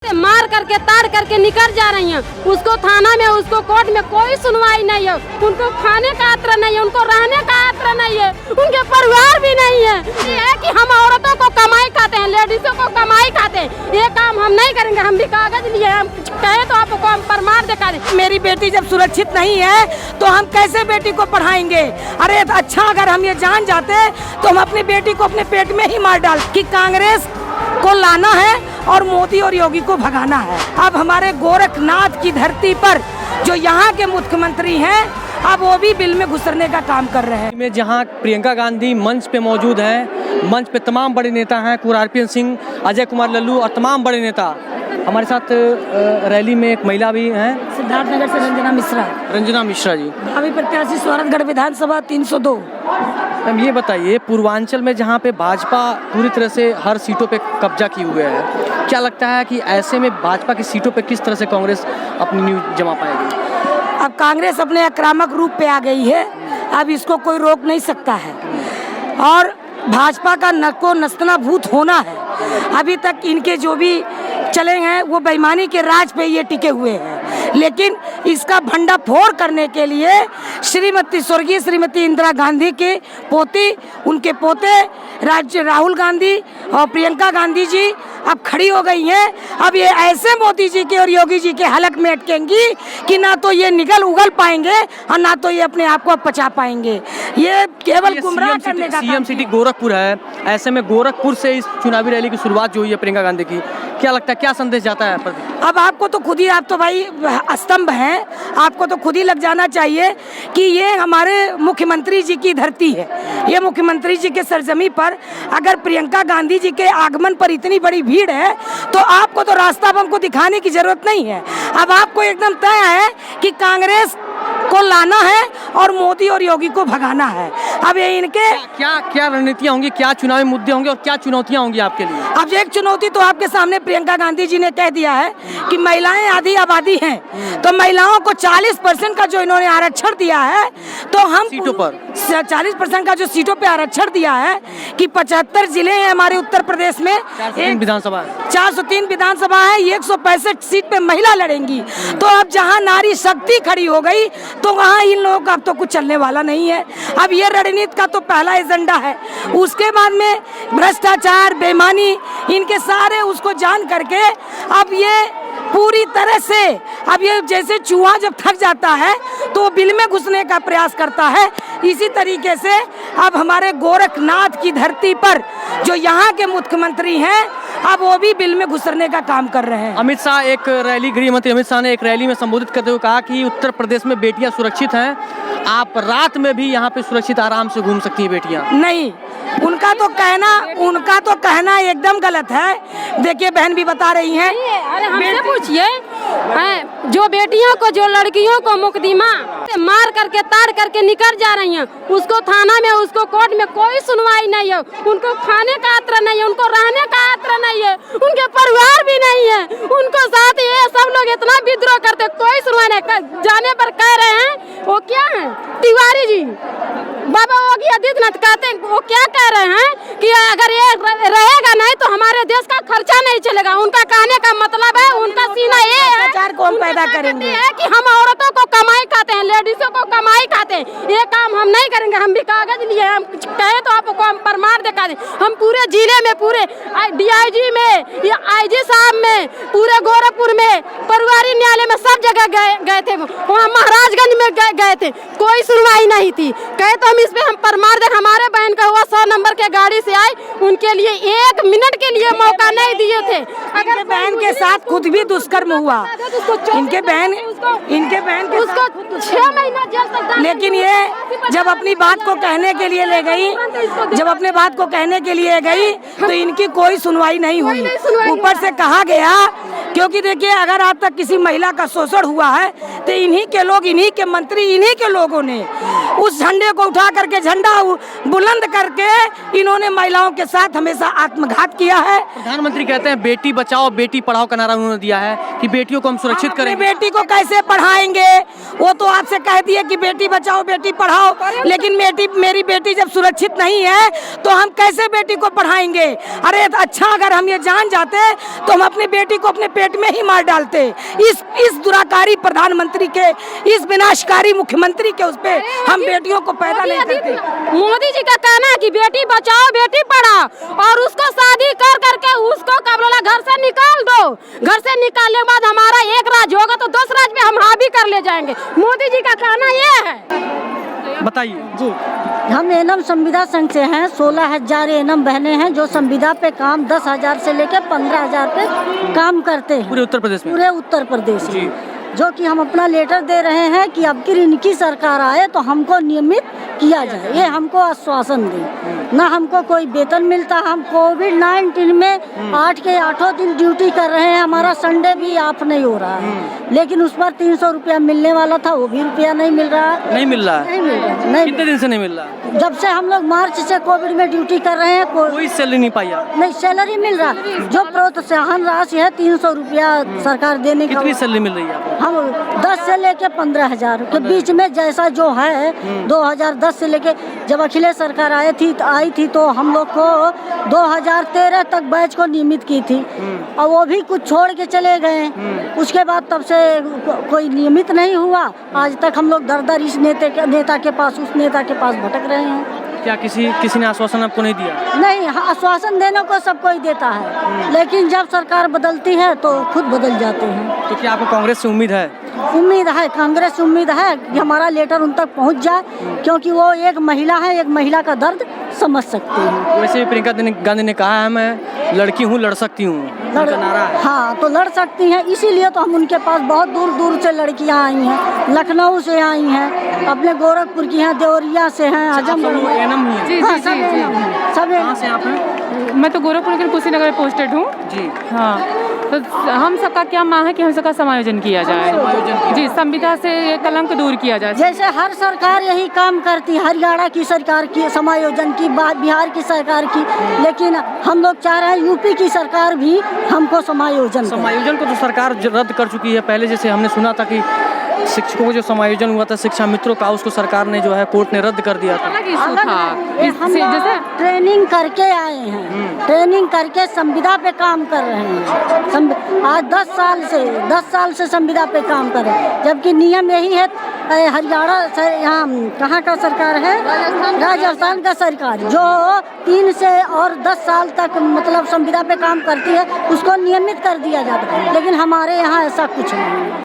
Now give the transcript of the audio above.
मार करके ताड़ करके निकल जा रही हैं। उसको थाना में, उसको कोर्ट में कोई सुनवाई नहीं है। उनको खाने का आत्र नहीं है, उनको रहने का आत्र नहीं है, उनके परिवार भी नहीं है। ये है कि हम औरतों को कमाई खाते हैं, लेडीजों को कमाई खाते हैं। ये काम हम नहीं करेंगे। हम भी कागज लिए, हम कहे तो आपको हम प्रमाण दिखा दें। मेरी बेटी जब सुरक्षित नहीं है तो हम कैसे बेटी को पढ़ाएंगे? अरे अच्छा, अगर हम ये जान जाते तो हम अपनी बेटी को अपने पेट में ही मार डाल। कि कांग्रेस को लाना है और मोदी और योगी को भगाना है। अब हमारे गोरखनाथ की धरती पर जो यहाँ के मुख्यमंत्री हैं, अब वो भी बिल में घुसरने का काम कर रहे हैं। में जहां प्रियंका गांधी मंच पे मौजूद हैं, मंच पे तमाम बड़े नेता हैं, कुरारपीन सिंह, अजय कुमार लल्लू और तमाम बड़े नेता। हमारे साथ रैली में एक महिला भी हैं, सिद्धार्थनगर से रंजना मिश्रा जी, भावी प्रत्याशी स्वरतगढ़ विधानसभा 302। मैम ये बताइए, पूर्वांचल में जहां पे भाजपा पूरी तरह से हर सीटों पे कब्जा किए हुए है, क्या लगता है कि ऐसे में भाजपा की सीटों पे किस तरह से कांग्रेस अपनी न्यूज जमा पाएगी? अब कांग्रेस अपने आक्रामक रूप पे आ गई है, अब इसको कोई रोक नहीं सकता है और भाजपा का नको नस्तनाभूत होना है। अभी तक इनके जो भी चले हैं वो बेईमानी के राज पे ये टिके हुए हैं, लेकिन इसका भंडाफोड़ करने के लिए स्वर्गीय श्रीमती इंदिरा गांधी के पोती, उनके पोते राहुल गांधी और प्रियंका गांधी जी अब खड़ी हो गई हैं। अब ये ऐसे मोदी जी के और योगी जी के हलक में अटकेंगी कि ना तो ये निगल उगल पाएंगे और ना तो ये अपने आप को पचा पाएंगे। ये केवल गुमराह करने का सीएम सिटी गोरखपुर है, ऐसे में गोरखपुर से इस चुनावी रैली की शुरुआत जो हुई है प्रियंका गांधी की, क्या लगता है क्या संदेश जाता है? अब आपको तो खुद ही, आप तो भाई स्तंभ हैं, आपको तो खुद ही लग जाना चाहिए कि ये हमारे मुख्यमंत्री जी की धरती है। ये मुख्यमंत्री जी के सरजमी पर अगर प्रियंका गांधी जी के आगमन पर इतनी बड़ी भीड़ है तो आपको तो रास्ता अब हमको दिखाने की जरूरत नहीं है। अब आपको एकदम तय है कि कांग्रेस को लाना है और मोदी और योगी को भगाना है। अब ये इनके क्या रणनीतियां होंगी, क्या चुनावी मुद्दे होंगे और क्या चुनौतियां होंगी आपके लिए? अब एक चुनौती तो आपके सामने प्रियंका गांधी जी ने कह दिया है कि महिलाएं आधी आबादी हैं, तो महिलाओं को 40% का जो इन्होंने आरक्षण दिया है, तो हम सीटों पर 40% का जो सीटों पे आरक्षण दिया है कि 75 जिले हैं हमारे उत्तर प्रदेश में, 403 विधानसभा है, 165 सीट पे महिला लड़ेंगी। तो अब जहाँ नारी शक्ति खड़ी हो गई तो वहाँ इन लोगों का अब तो कुछ चलने वाला नहीं है। अब ये रणनीति का तो पहला एजेंडा है, उसके बाद में भ्रष्टाचार, बेईमानी, इनके सारे उसको जान करके अब ये पूरी तरह से, अब ये जैसे चूहा जब थक जाता है तो बिल में घुसने का प्रयास करता है, इसी तरीके से अब हमारे गोरखनाथ की धरती पर जो यहाँ के मुख्यमंत्री हैं, अब वो भी बिल में घुसरने का काम कर रहे हैं। अमित शाह एक रैली, गृह मंत्री अमित शाह ने एक रैली में संबोधित करते हुए कहा कि उत्तर प्रदेश में बेटियां सुरक्षित हैं, आप रात में भी यहाँ पे सुरक्षित आराम से घूम सकती हैं बेटियां। नहीं, उनका तो कहना एकदम गलत है। देखिए बहन भी बता रही हैं। अरे हमसे पूछिए, जो बेटियों को, जो लड़कियों को मुकदमा मार करके ताड़ करके निकल जा रही हैं, उसको थाना में, उसको कोर्ट में कोई सुनवाई नहीं है। उनको खाने का आत्र नहीं है, उनको रहने का आत्र नहीं है, उनके परिवार भी नहीं है, उनको साथ ये सब लोग इतना विद्रोह करते, कोई सुनवाई नहीं। जाने पर कह रहे हैं वो क्या है, तिवारी जी, बाबा योगी आदित्यनाथ कहते हैं, वो क्या कह रहे हैं कि अगर ये रहेगा नहीं तो हमारे देश का खर्चा नहीं चलेगा। उनका कहने का मतलब है, उनका सीना ये है कौन पैदा करेंगे है कि हम औरतों को कमाई खाते हैं, लेडीजों को कमाई खाते हैं। ये काम हम नहीं करेंगे। हम भी कागज लिए, हम कहे तो आपको हम प्रमाण दिखा दें। हम पूरे जिले में, पूरे DIG में या IG साहब में, पूरे गोरखपुर में, परिवारी न्यायालय में, सब जगह गए थे। वहाँ महाराजगंज में गए थे, कोई सुनवाई नहीं थी। कहे तो हम इस पे हम प्रमाण दें। हमारे बहन का हुआ 100 नंबर के गाड़ी से आई, उनके लिए 1 मिनट के लिए मौका नहीं दिए थे। अगर बहन के साथ खुद भी दुष्कर्म हुआ, इनके बहन के उसको 6 महीना जेल तक। लेकिन ये जब अपनी बात को कहने के लिए ले गई, तो इनकी कोई सुनवाई नहीं हुई। ऊपर से कहा गया, क्योंकि देखिए अगर आज तक किसी महिला का शोषण हुआ है तो इन्हीं के लोग, इन्हीं के मंत्री, इन्हीं के लोगों ने उस झंडे को उठा करके, झंडा बुलंद करके इन्होंने महिलाओं के साथ हमेशा आत्मघात किया है। प्रधानमंत्री कहते हैं बेटी बचाओ बेटी पढ़ाओ पढ़ाओ का नारा उन्होंने दिया है कि बेटियों को हम सुरक्षित अपनी करेंगे। बेटी को कैसे पढ़ाएंगे? वो तो आपसे कह दिए कि बेटी बचाओ बेटी पढ़ाओ, लेकिन मेरी बेटी जब सुरक्षित नहीं है तो हम कैसे बेटी को पढ़ाएंगे? अरे अच्छा, अगर हम ये जान जाते तो हम अपनी बेटी को अपने पेट में ही मार डालते। इस दुराकारी प्रधानमंत्री के, इस विनाशकारी मुख्यमंत्री के उस पे हम बेटियों को पैदा नहीं करते। मोदी जी का कहना है कि बेटी बचाओ बेटी पढ़ाओ, और उसको शादी कर करके उसको कबरोला घर से निकाल दो। घर से निकालने के बाद हमारा एक राज्य होगा तो 10 राज्य में हम हावी कर ले जाएंगे। मोदी जी का कहना ये है। बताइए जी, हम एनम संविदा संघ से हैं। 16,000 एनम बहनें हैं जो संविदा पे काम 10,000 से लेकर 15,000 पे काम करते हैं पूरे उत्तर प्रदेश में। पूरे उत्तर प्रदेश जी। में, जो कि हम अपना लेटर दे रहे हैं कि अब की इनकी सरकार आए तो हमको नियमित किया जाए, ये हमको आश्वासन दे। ना हमको कोई वेतन मिलता, हम कोविड-19 में 8 के 8 दिन ड्यूटी कर रहे हैं, हमारा संडे भी ऑफ नहीं हो रहा है, लेकिन उस पर 300 रुपया मिलने वाला था, वो भी रुपया नहीं मिल रहा है। नहीं मिल रहा है? नहीं मिल रहा है, नहीं। कितने दिन से नहीं मिल रहा? जब से हम लोग मार्च से कोविड में ड्यूटी कर रहे हैं, कोई सैलरी नहीं पाई आप? नहीं सैलरी मिल रहा। जो प्रोत्साहन राशि है 300 रुपया सरकार देने का। कितनी सैलरी मिल रही है आपको? हम 10 से लेके 15,000 के बीच में, जैसा जो है 2010 से लेके जब अखिलेश सरकार आई थी तो हम लोग को 2013 तक बैच को नियमित की थी, और वो भी कुछ छोड़ के चले गए। उसके बाद तब से कोई नियमित नहीं हुआ। आज तक हम लोग दर इस नेता के पास, उस नेता के पास भटक रहे हैं। क्या किसी ने आश्वासन आपको नहीं दिया? नहीं, आश्वासन देने को सब कोई देता है, लेकिन जब सरकार बदलती है तो खुद बदल जाते हैं। तो क्या आपको कांग्रेस से उम्मीद है? उम्मीद है, कांग्रेस से उम्मीद है कि हमारा लेटर उन तक पहुंच जाए, क्योंकि वो एक महिला है, एक महिला का दर्द समझ सकती है। वैसे भी प्रियंका गांधी ने कहा है मैं लड़की हूँ, लड़ सकती हूँ, उनका नारा है। हाँ, तो लड़ सकती हैं, इसीलिए तो हम उनके पास बहुत दूर दूर से लड़कियाँ आई हैं, लखनऊ से आई हैं, अपने गोरखपुर की हैं, देवरिया से हैं, आजमगढ़ जी जी, हाँ, सब कहाँ से आप हैं? मैं तो गोरखपुर के कुशीनगर में पोस्टेड हूँ। जी हाँ, तो हम सबका क्या मांग है कि हम सबका समायोजन किया जाए। जी, संविदा से ये कलंक दूर किया जाए। जैसे हर सरकार यही काम करती, हरियाणा की सरकार की समायोजन की, बिहार की सरकार की, लेकिन हम लोग चाह रहे हैं यूपी की सरकार भी हमको समायोजन को तो सरकार रद्द कर चुकी है। पहले जैसे हमने सुना था कि शिक्षकों को जो समायोजन हुआ था शिक्षा मित्रों का, उसको सरकार ने जो है कोर्ट ने रद्द कर दिया था। अलग इशू था। हम जैसे ट्रेनिंग करके आए हैं, ट्रेनिंग करके संविदा पे काम कर रहे हैं। आज 10 साल से संविदा पे काम कर रहे हैं, जबकि नियम यही है। हरियाणा से, यहाँ कहाँ का सरकार है? राजस्थान का सरकार, जो 3 से और 10 साल तक मतलब संविदा पे काम करती है, उसको नियमित कर दिया जाता है, लेकिन हमारे यहाँ ऐसा कुछ नहीं है।